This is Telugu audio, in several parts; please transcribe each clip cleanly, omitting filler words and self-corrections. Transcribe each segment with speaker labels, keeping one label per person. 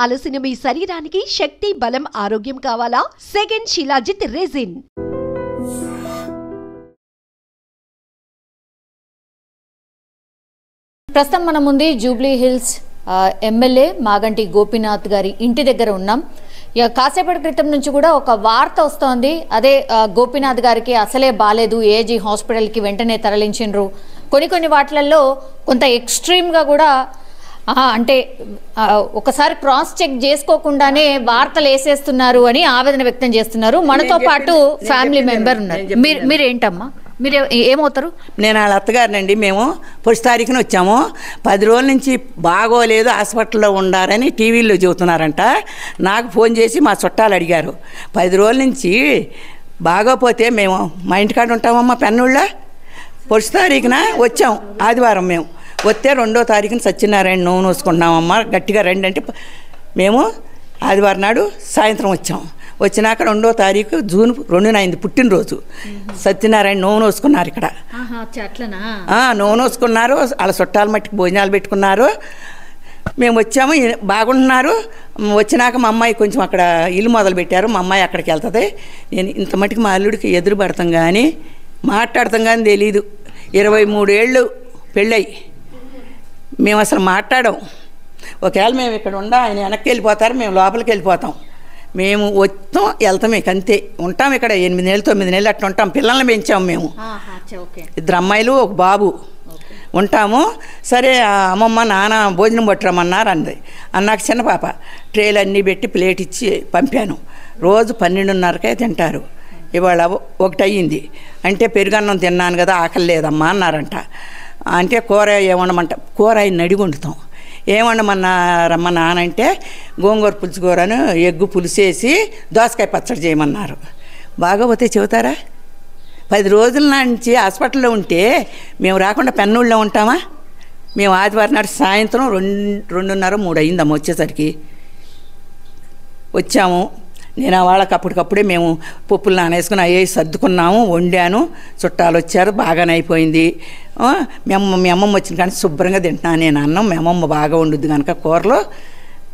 Speaker 1: అలసిన మీ శరీరానికి శక్తి, బలం, ఆరోగ్యం కావాలా? Second shilajit resin.
Speaker 2: ప్రస్తుతం మన ముందు Jubilee hills MLA Maganti Gopinath గారి ఇంటి దగ్గర ఉన్నాం. కాసేపటి క్రితం నుంచి కూడా ఒక వార్త వస్తోంది. అదే గోపీనాథ్ గారికి అసలే బాలేదు, ఏజీ హాస్పిటల్కి వెంటనే తరలించిండ్రు. కొన్ని వాటిలలో కొంత ఎక్స్ట్రీమ్గా కూడా అంటే ఒకసారి క్రాస్ చెక్ చేసుకోకుండానే వార్తలు వేసేస్తున్నారు అని ఆవేదన వ్యక్తం చేస్తున్నారు. మనతో పాటు ఫ్యామిలీ మెంబర్ ఉన్నారు. మీరేంటమ్మా, మీరు ఏమవుతారు?
Speaker 3: నేను వాళ్ళ అత్తగారినండి. మేము 1 తారీఖున వచ్చాము. 10 రోజుల నుంచి బాగోలేదు, హాస్పిటల్లో ఉండారని టీవీలో చెబుతున్నారంట. నాకు ఫోన్ చేసి మా చుట్టాలు అడిగారు. 10 రోజుల నుంచి బాగోపోతే మేము మా ఇంటికాడ ఉంటామమ్మా పెన్నూళ్ళ. 1 తారీఖున వచ్చాం, ఆదివారం. మేము వస్తే 2వ తారీఖున సత్యనారాయణ నోము వేసుకుంటున్నామమ్మా, గట్టిగా రండి అంటే మేము ఆదివారం నాడు సాయంత్రం వచ్చాం. వచ్చినాక 2వ తారీఖు జూన్ 2న అయింది పుట్టినరోజు. సత్యనారాయణ నోము వేసుకున్నారు ఇక్కడ. నోము వేసుకున్నారు, వాళ్ళ చుట్టాల మట్టికి భోజనాలు పెట్టుకున్నారు. మేము వచ్చాము, బాగుంటున్నారు. వచ్చినాక మా అమ్మాయి కొంచెం అక్కడ ఇల్లు మొదలు పెట్టారు. మా అమ్మాయి అక్కడికి వెళ్తుంది. నేను ఇంత మట్టికి మా అల్లుడికి ఎదురు పడతాం కానీ మాట్లాడతాం కానీ తెలీదు. 23 ఏళ్ళు పెళ్ళయి మేము అసలు మాట్లాడాం. ఒకవేళ మేము ఇక్కడ ఆయన వెనక్కి వెళ్ళిపోతారు, మేము లోపలికి వెళ్ళిపోతాం. మేము వస్తాం వెళ్తాం, ఇక అంతే. ఉంటాం ఇక్కడ 8 నెలలు 9 నెలలు అట్లా ఉంటాం. పిల్లల్ని పెంచాము మేము. 2 అమ్మాయిలు 1 బాబు ఉంటాము. సరే అమ్మమ్మ నాన్న భోజనం పట్టురమ్మన్నారు అంది. అన్నాక చిన్న పాప ట్రేలు అన్నీ పెట్టి ప్లేట్ ఇచ్చి పంపాను. రోజు 12:30కే తింటారు. ఇవాళ 1 అయ్యింది. అంటే పెరుగన్నం తిన్నాను కదా, ఆకలి లేదమ్మా అన్నారంట. అంటే కూర ఏమన్నమంట, కూర ఆయన అడిగి వండుతాం. ఏమన్నమన్నారమ్మ నాన్న అంటే గోంగూర పులుసు కూరను ఎగ్గు పులుసేసి దోసకాయ పచ్చడి చేయమన్నారు. బాగోపోతే చెబుతారా? 10 రోజుల నుంచి హాస్పిటల్లో ఉంటే మేము రాకుండా పెన్నూళ్ళలో ఉంటామా? మేము ఆదివారం నాడు సాయంత్రం 2:30, 3 అయిందమ్మ వచ్చేసరికి. వచ్చాము. నేను వాళ్ళకి అప్పటికప్పుడే మేము పప్పులు నానేసుకుని అయ్యే సర్దుకున్నాము, వండాను. చుట్టాలు వచ్చారు, బాగానే అయిపోయింది. మీ అమ్మమ్మ వచ్చిన కానీ శుభ్రంగా తింటున్నాను నేను అన్నం. మీ అమ్మమ్మ బాగా వండుద్ది కనుక కూరలు.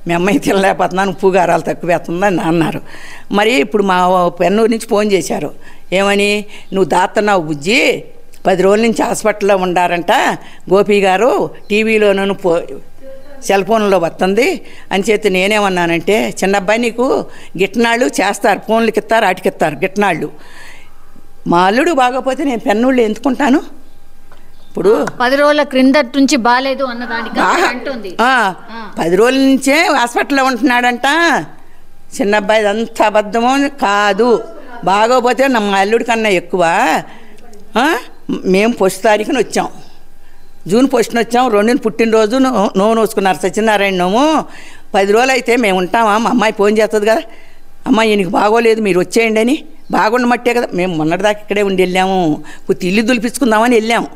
Speaker 3: మీ అమ్మాయి తినలేకపోతున్నాను, ఉప్పు గారాలు తక్కువ వేస్తుందని అన్నారు. మరి ఇప్పుడు మా పెన్నూరు నుంచి ఫోన్ చేశారు. ఏమని, నువ్వు దాస్తున్నావు బుజ్జి, 10 రోజుల నుంచి హాస్పిటల్లో ఉండారంట గోపి గారు, టీవీలోనూ సెల్ ఫోన్లో వస్తుంది అని చేతి. నేనేమన్నానంటే, చిన్నబ్బాయి నీకు గిట్టనాళ్ళు చేస్తారు, ఫోన్లకి ఇస్తారు, ఆటికిస్తారు గిట్టనాళ్ళు. మా అల్లుడు బాగోపోతే నేను పెన్నూళ్ళు ఎందుకుంటాను? ఇప్పుడు
Speaker 2: 10 రోజుల క్రింద నుంచి బాగాలేదు అన్నదానికి
Speaker 3: 10 రోజుల నుంచే హాస్పిటల్లో ఉంటున్నాడంట. చిన్నబ్బాయి అంత అబద్ధమో కాదు. బాగోపోతే మా అల్లుడి కన్నా ఎక్కువ. మేము 1 తారీఖున వచ్చాం, జూన్ 1న వచ్చాం. 2న పుట్టినరోజు నోము వేసుకున్నారు, సత్యనారాయణ నోము. 10 రోజులు అయితే మేము ఉంటామా? మా అమ్మాయి ఫోన్ చేస్తుంది కదా, అమ్మాయి ఈయనకి బాగోలేదు మీరు వచ్చేయండి అని. బాగుండమట్టే కదా. మేము మొన్నటిదాకా ఇక్కడే ఉండి వెళ్ళాము, కొద్ది ఇల్లు దులిపించుకుందామని వెళ్ళాము.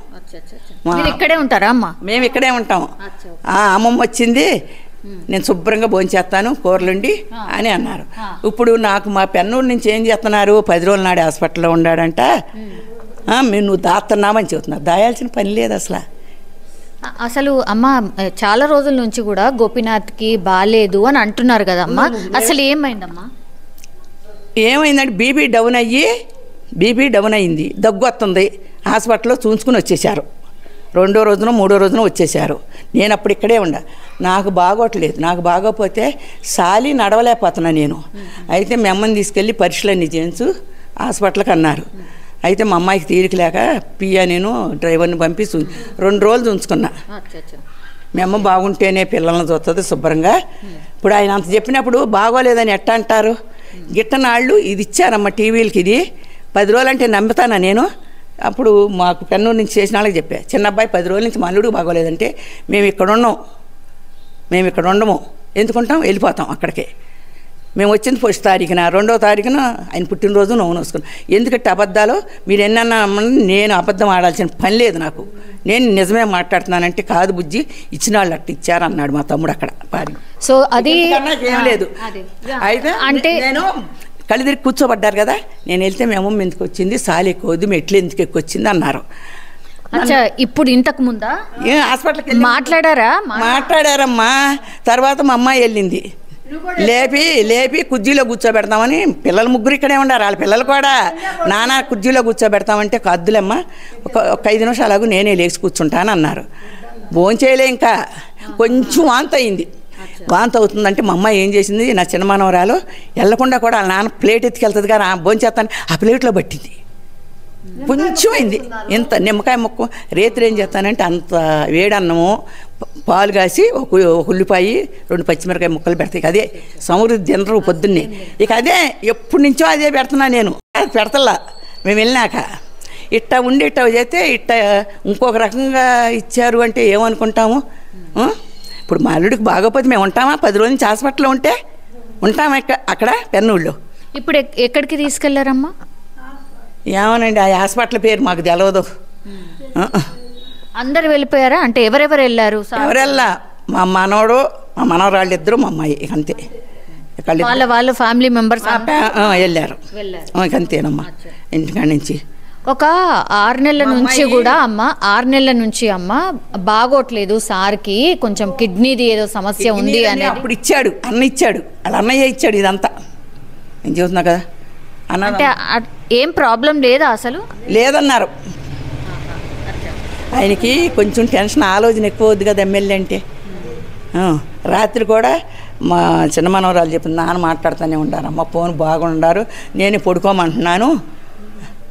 Speaker 2: ఇక్కడే ఉంటారా అమ్మ?
Speaker 3: మేము ఇక్కడే ఉంటాము. అమ్మమ్మ వచ్చింది, నేను శుభ్రంగా భోంచేస్తాను కూరలుండి అని అన్నారు. ఇప్పుడు నాకు మా పెన్నూరు నుంచి ఏం చేస్తున్నారు, 10 రోజుల నాడు హాస్పిటల్లో ఉన్నాడంట. మేము నువ్వు దాస్తున్నామని చెబుతున్నారు. దాయాల్సిన పని లేదు అసలు.
Speaker 2: అసలు అమ్మ చాలా రోజుల నుంచి కూడా గోపీనాథ్కి బాగాలేదు అని అంటున్నారు కదమ్మా, అసలు ఏమైందమ్మా?
Speaker 3: ఏమైందంటే బీపీ డౌన్ అయింది, దగ్గు వస్తుంది. హాస్పిటల్లో చూసుకుని వచ్చేసారు. 2వ రోజున 3వ రోజున వచ్చేసారు. నేను అప్పుడు ఇక్కడే ఉండా. నాకు బాగోట్లేదు. నాకు బాగోపోతే సాలి నడవలేకపోతున్నా నేను. అయితే మీ అమ్మని తీసుకెళ్ళి పరీక్షలన్నీ చేయించు హాస్పిటల్కి అన్నారు. అయితే మా అమ్మాయికి తీరిక లేక పియ్య నేను డ్రైవర్ని పంపి 2 రోజులు ఉంచుకున్నా. మీ అమ్మ బాగుంటేనే పిల్లల్ని చూస్తుంది శుభ్రంగా. ఇప్పుడు ఆయన అంత చెప్పినప్పుడు బాగోలేదని ఎట్ట అంటారు? గిట్టనాళ్ళు ఇది ఇచ్చారమ్మ టీవీలకి. ఇది 10 రోజులు అంటే నమ్ముతానా నేను? అప్పుడు మాకు పెన్నూరు నుంచి చేసిన వాళ్ళకి చెప్పా, చిన్న అబ్బాయి 10 రోజుల నుంచి మా అల్లుడికి బాగోలేదంటే మేము ఇక్కడ ఉండము. ఎందుకుంటాం? వెళ్ళిపోతాం అక్కడికే. మేము వచ్చింది 1 తారీఖున, 2వ తారీఖున ఆయన పుట్టినరోజు నోము వేసుకున్నాం. ఎందుకంటే అబద్ధాలు మీరు ఎన్నన్నా నేను అబద్ధం ఆడాల్సిన పని లేదు నాకు. నేను నిజమే మాట్లాడుతున్నానంటే, కాదు బుజ్జి ఇచ్చిన వాళ్ళు అట్టు ఇచ్చారు అన్నాడు మా తమ్ముడు అక్కడ పారి.
Speaker 2: సో అది
Speaker 3: ఏం లేదు. అయితే అంటే నేను కళ్ళిదిరికి కూర్చోబడ్డారు కదా, నేను వెళ్తే మేము ఎందుకు వచ్చింది, సాలి ఎక్కువద్దు, మెట్లు ఎందుకు ఎక్కువ వచ్చింది అన్నారు.
Speaker 2: ఇప్పుడు ఇంతకు ముందా
Speaker 3: హాస్పిటల్కి
Speaker 2: మాట్లాడారమ్మా.
Speaker 3: తర్వాత మా అమ్మాయి వెళ్ళింది లేపి కుర్చీలో కూర్చోబెడతామని పిల్లలు ముగ్గురు ఇక్కడే ఉండారు. వాళ్ళ పిల్లలు కూడా నానా కుర్చీలో కూర్చోబెడతామంటే కద్దులమ్మ ఒక 5 నిమిషాలు నేనే లేచి కూర్చుంటాను అన్నారు. భోంచేయలే, ఇంకా కొంచెం వాంతి అయింది. వాంతి అవుతుందంటే మా అమ్మ ఏం చేసింది, నా చిన్న మనవరాలు వెళ్లకుండా కూడా వాళ్ళ నాన్న ప్లేట్ ఎత్తుకెళ్తుంది కానీ భోంచేస్తాను ఆ ప్లేట్లో పట్టింది. కొంచెం అయింది, ఇంత నిమ్మకాయ ముక్క. రేత్రి ఏం చేస్తానంటే అంత వేడన్నము పాలు కాసి ఒక ఉల్లిపాయ 2 పచ్చిమిరకాయ ముక్కలు పెడతాయి. అదే సమృద్ధి తినరు పొద్దున్నే. ఇక అదే ఎప్పటి నుంచో అదే పెడుతున్నా నేను. అది పెడతల్లా మేము వెళ్ళినాక. ఇట్ట చేస్తే ఇట్ట ఇంకొక రకంగా ఇచ్చారు అంటే ఏమనుకుంటాము. ఇప్పుడు మా అల్లుడికి బాగోపోతే మేము ఉంటామా? 10 రోజుల నుంచి హాస్పిటల్లో ఉంటే ఉంటామా అక్కడ పెన్నూళ్ళు.
Speaker 2: ఇప్పుడు ఎక్కడికి తీసుకెళ్లారమ్మా?
Speaker 3: ఏమోనండి, ఆ హాస్పిటల్ పేరు మాకు తెలియదు.
Speaker 2: అందరు వెళ్ళిపోయారా? అంటే ఎవరెవరు వెళ్ళారు?
Speaker 3: ఎవరెల్లా మా మనవడు, మా మనవరాళ్ళు ఇద్దరు, మా అమ్మాయి, అంతే.
Speaker 2: వాళ్ళ ఫ్యామిలీ మెంబర్స్
Speaker 3: వెళ్ళారు. అంతేనమ్మా. ఇంటికాడ నుంచి
Speaker 2: ఒక 6 నెలల నుంచి కూడా అమ్మ 6 నెలల నుంచి అమ్మ బాగోట్లేదు సార్కి, కొంచెం కిడ్నీది ఏదో సమస్య ఉంది అని
Speaker 3: అప్పుడు ఇచ్చాడు, అన్న ఇచ్చాడు, వాళ్ళ అన్నయ్య ఇచ్చాడు. ఇదంతా నేను చూస్తున్నా కదా అన్న.
Speaker 2: అంటే ఏం ప్రాబ్లం లేదా అసలు?
Speaker 3: లేదన్నారు. ఆయనకి కొంచెం టెన్షన్, ఆలోచన ఎక్కువ అవుద్ది కదా ఎమ్మెల్యే అంటే. రాత్రి కూడా మా చిన్న మనవరాలు చెప్పింది, నాన్న మాట్లాడుతూనే ఉండారు, అమ్మ ఫోన్ బాగుండారు, నేను పడుకోమంటున్నాను,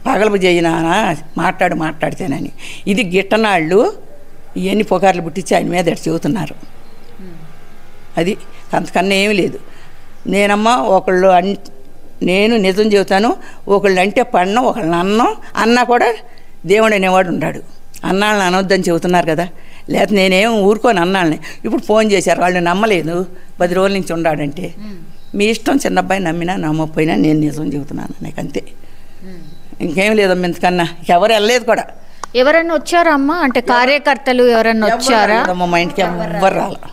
Speaker 3: పగలపు చేయనానా మాట్లాడితేనని. ఇది గిట్టనాళ్ళు ఇవన్నీ పొగార్లు పుట్టించి ఆయన మీద ఎట్టు చెబుతున్నారు. అది అంతకన్నా ఏమీ లేదు. నేనమ్మా ఒకళ్ళు నేను నిజం చెబుతాను, ఒకళ్ళు అంటే పడిన ఒకళ్ళని అన్నా కూడా దేవుడు అనేవాడు ఉన్నాడు. అన్నాళ్ళని అనొద్దని చెబుతున్నారు కదా, లేకపోతే నేనేం ఊరుకోని అన్నాళ్ళని. ఇప్పుడు ఫోన్ చేశారు, వాళ్ళు నమ్మలేదు. 10 రోజుల నుంచి ఉన్నాడంటే మీ ఇష్టం, చిన్నబ్బాయి నమ్మినా నమ్మకపోయినా నేను నిజం చెబుతున్నాను, నాకు అంతే. ఇంకేం లేదమ్మా, ఇంతకన్నా ఎవరు వెళ్ళలేదు కూడా.
Speaker 2: ఎవరన్నా వచ్చారా అమ్మ? అంటే కార్యకర్తలు ఎవరన్నా వచ్చారా?
Speaker 3: మా ఇంటికి ఎవరు రాలేదు.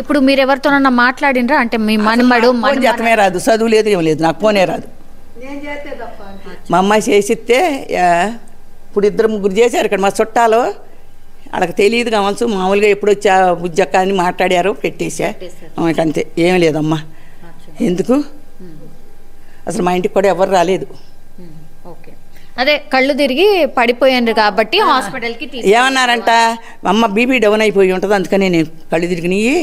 Speaker 2: ఇప్పుడు మీరు ఎవరితోనన్నా మాట్లాడినరా? అంటే మీ మనమడు
Speaker 3: జతమే రాదు, చదువు లేదు, ఏం లేదు, నాకు ఫోనే రాదు. మా అమ్మాయి చేసిస్తే ఇప్పుడు 2-3 చేశారు ఇక్కడ మా చుట్టాలు. వాళ్ళకి తెలియదు కావచ్చు, మామూలుగా ఎప్పుడు వచ్చా బుజ్జక్క అని మాట్లాడారు, పెట్టేసా. అంతే, ఏం లేదమ్మా. ఎందుకు అసలు మా ఇంటికి కూడా ఎవరు రాలేదు.
Speaker 2: అదే కళ్ళు తిరిగి పడిపోయాను కాబట్టి హాస్పిటల్కి
Speaker 3: ఏమన్నారంట, అమ్మ బీపీ డౌన్ అయిపోయి ఉంటుంది, అందుకని నేను కళ్ళు తిరిగినాయి,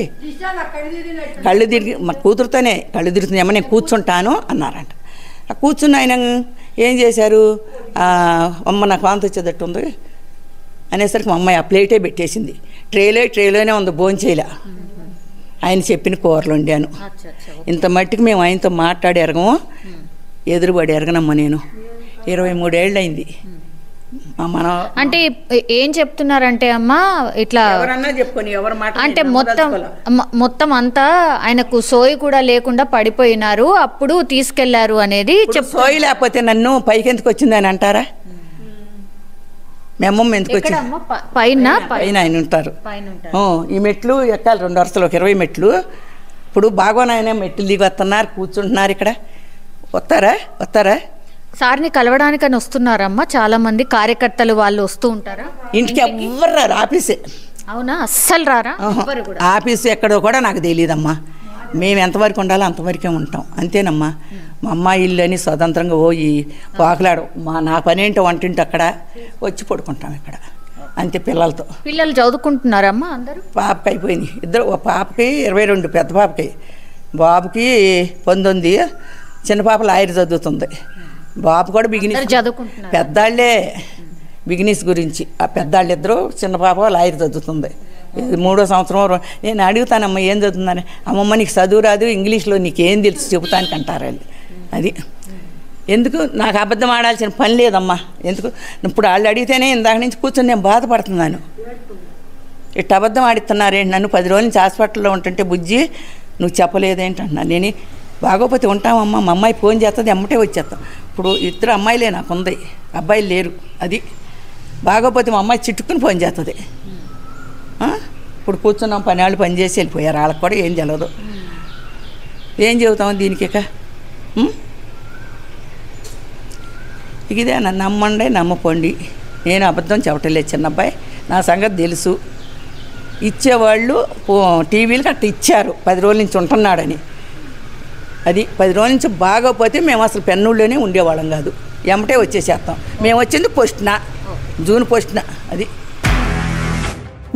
Speaker 3: కళ్ళు తిరిగి మా కూతురుతోనే కళ్ళు తిరుగుతుంది అమ్మ, నేను కూర్చుంటాను అన్నారంట. ఆ కూర్చున్న ఆయన ఏం చేశారు, అమ్మ నాకు వాంతి వచ్చేటట్టు ఉంది అనేసరికి మా అమ్మాయి ఆ ప్లేటే పెట్టేసింది. ట్రేలోనే ఉంది, భోంచేయలే. ఆయన చెప్పిన కూరలు వండాను. ఇంత మట్టికి మేము ఆయనతో మాట్లాడి ఎరగము, ఎదురుబడి ఎరగనమ్మా. నేను 23 ఏళ్ళు అయింది.
Speaker 2: అంటే ఏం చెప్తున్నారంటే అమ్మా, ఇట్లా అంటే మొత్తం అంతా ఆయనకు సోయి కూడా లేకుండా పడిపోయినారు, అప్పుడు తీసుకెళ్లారు అనేది.
Speaker 3: సోయి లేకపోతే నన్ను పైకి ఎందుకు వచ్చిందని అంటారా? మేమమ్మ ఎందుకు వచ్చి
Speaker 2: పైన
Speaker 3: ఆయన ఉంటారు. ఈ మెట్లు ఎక్కాలి 2 వరుసలు, 20 మెట్లు. ఇప్పుడు బాగోనాయన మెట్లు దిగి వస్తున్నారు, కూర్చుంటున్నారు ఇక్కడ. వస్తారా
Speaker 2: సార్ని కలవడానికని వస్తున్నారమ్మా చాలా మంది కార్యకర్తలు, వాళ్ళు వస్తూ ఉంటారా
Speaker 3: ఇంటికి? ఎవ్వరు రారు, ఆఫీసే.
Speaker 2: అవునా? అస్సలు రారా?
Speaker 3: ఆఫీసు ఎక్కడో కూడా నాకు తెలియదమ్మా. మేము ఎంతవరకు ఉండాలో అంతవరకే ఉంటాం, అంతేనమ్మా. మా అమ్మాయి ఇల్లు అని స్వతంత్రంగా పోయి వాకులాడు. నా పని ఏంటో వంటింటి అక్కడ వచ్చి పడుకుంటాం ఇక్కడ, అంతే. పిల్లలు
Speaker 2: చదువుకుంటున్నారమ్మా అందరూ?
Speaker 3: పాపకి అయిపోయింది, ఇద్దరు. ఒక పాపకి 22, పెద్ద పాపకి. బాబుకి 19, చిన్న పాప లాయర్ చదువుతుంది. బాబు కూడా బిగినీస్
Speaker 2: చదువుకుంటున్నారు,
Speaker 3: పెద్దాళ్ళే బిగినీస్ గురించి. ఆ పెద్దాళ్ళు ఇద్దరు, చిన్న పాప లాయర్ చదువుతుంది. 3వ సంవత్సరం. నేను అడుగుతానమ్మా ఏం చదువుతుందని, అమ్మమ్మ నీకు చదువు రాదు, ఇంగ్లీష్లో నీకేం తెలుసు చెబుతానికి అంటారు వాళ్ళు. అది ఎందుకు నాకు అబద్ధం ఆడాల్సిన పని లేదమ్మా. ఎందుకు ఇప్పుడు వాళ్ళు అడిగితేనే ఇందాక నుంచి కూర్చొని నేను బాధపడుతున్నాను. ఇట్ట అబద్ధం ఆడిస్తున్నారేంటి నన్ను? 10 రోజుల నుంచి హాస్పిటల్లో ఉంటుంటే బుజ్జి నువ్వు చెప్పలేదేంటన్నా. నేను బాగోపోతే ఉంటామమ్మా, మా అమ్మాయి ఫోన్ చేస్తుంది, ఎమ్మటే వచ్చేస్తాం. ఇప్పుడు 2 అమ్మాయిలే నాకు ఉంది, అబ్బాయిలు లేరు. అది బాగోపోతే మా అమ్మాయి చిట్టుకుని ఫోన్ చేస్తుంది. ఇప్పుడు కూర్చున్నాం, వాళ్ళు పని చేసి వెళ్ళిపోయారు, వాళ్ళకి కూడా ఏం తెలియదు. ఏం చెబుతాము దీనికి? ఇదే నన్ను నమ్మండి, నమ్మపోండి. నేను అబద్ధం చెప్పటలేదు చిన్నబ్బాయి, నా సంగతి తెలుసు. ఇచ్చేవాళ్ళు టీవీలకు అట్లా ఇచ్చారు 10 రోజుల నుంచి ఉంటున్నాడని. అది 10 రోజుల నుంచి బాగోపోతే మేము అసలు పెన్నూళ్ళలోనే ఉండేవాళ్ళం కాదు, ఎమ్మటే వచ్చేసేస్తాం. మేము వచ్చింది జూన్ పోస్ట్న. అది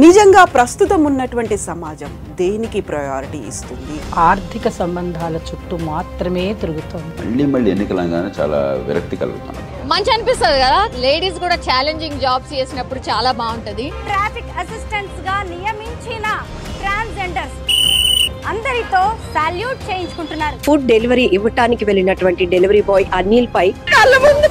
Speaker 4: నిజంగా ప్రస్తుతం ఉన్నటువంటి సమాజం దేనికి ప్రయారిటీ ఇస్తుంది?
Speaker 5: ఆర్థిక సంబంధాల చుట్టూ మాత్రమే తిరుగుతుంది.
Speaker 6: మళ్ళీ ఎన్నికలంగానే చాలా విరక్తి కలుగుతాం.
Speaker 2: మంచి అనిపిస్తుంది కదా, లేడీస్ కూడా ఛాలెంజింగ్ జాబ్స్ చేసినప్పుడు చాలా బాగుంటది.
Speaker 7: ట్రాఫిక్ అసిస్టెంట్స్ గా నియమించిన ట్రాన్స్జెండర్స్ అందరితో సాల్యూట్ చేయించుకుంటున్నారు.
Speaker 8: ఫుడ్ డెలివరీ ఇవ్వటానికి వెళ్ళినటువంటి డెలివరీ బాయ్ అనిల్ పై కళ్ళ ముందు